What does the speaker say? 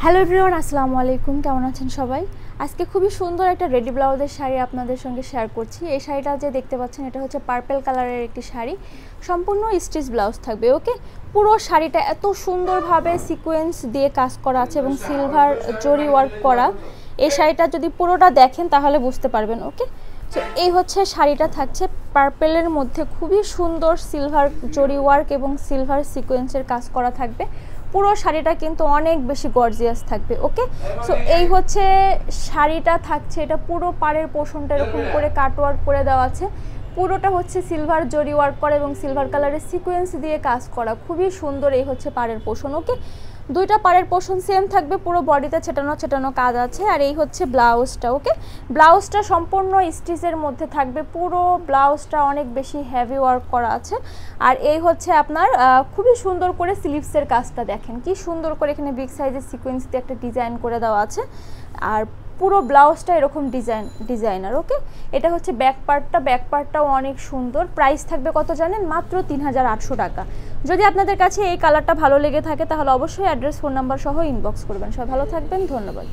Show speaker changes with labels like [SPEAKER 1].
[SPEAKER 1] Hello everyone, আসসালামু আলাইকুম। কেমন আছেন সবাই? আজকে খুবই সুন্দর একটা রেডি ব্লাউজের শাড়ি আপনাদের সঙ্গে শেয়ার করছি। এই শাড়িটা যে দেখতে পাচ্ছেন এটা হচ্ছে পার্পল কালারের একটি শাড়ি, সম্পূর্ণ স্টিচ ব্লাউজ থাকবে। ওকে, পুরো শাড়িটা এত সুন্দরভাবে সিকোয়েন্স দিয়ে কাজ করা আছে এবং সিলভার জরি ওয়ার্ক করা। এই শাড়িটা যদি পুরোটা দেখেন তাহলে বুঝতে পারবেন। ওকে, তো এই হচ্ছে শাড়িটা থাকছে পার্পেলের মধ্যে, খুবই সুন্দর সিলভার জরি ওয়ার্ক এবং সিলভার সিকোয়েন্সের কাজ করা থাকবে। পুরো শাড়িটা কিন্তু অনেক বেশি গর্জিয়াস থাকবে। ওকে, সো এই হচ্ছে শাড়িটা থাকছে, এটা পুরো পাড়ের পোর্শনটা এরকম করে কাটওয়ার্ক করে দেওয়া আছে। পুরোটা হচ্ছে সিলভার জরি ওয়ার্ক করা এবং সিলভার কালারের সিকোয়েন্স দিয়ে কাজ করা, খুবই সুন্দর। এই হচ্ছে পাড়ের পোর্শন। ওকে, দুইটা পাড়ের পোর্শন সেম থাকবে, পুরো বডিতে ছেটানো ছেটানো কাজ আছে। আর এই হচ্ছে ব্লাউজটা। ওকে, ব্লাউজটা সম্পূর্ণ স্টিচের মধ্যে থাকবে, পুরো ব্লাউজটা অনেক বেশি হেভি ওয়ার্ক করা আছে। আর এই হচ্ছে আপনার খুবই সুন্দর করে স্লিভসের কাজটা দেখেন, কি সুন্দর করে এখানে বিগ সাইজের সিকোয়েন্স দিয়ে একটা ডিজাইন করে দেওয়া আছে। আর পুরো ব্লাউজটা এরকম ডিজাইনার। ওকে, এটা হচ্ছে ব্যাক পার্টটাও অনেক সুন্দর। প্রাইস থাকবে কত জানেন? মাত্র 3800 টাকা। যদি আপনাদের কাছে এই কালারটা ভালো লেগে থাকে তাহলে অবশ্যই অ্যাড্রেস, ফোন নাম্বার সহ ইনবক্স করবেন। সবাই ভালো থাকবেন, ধন্যবাদ।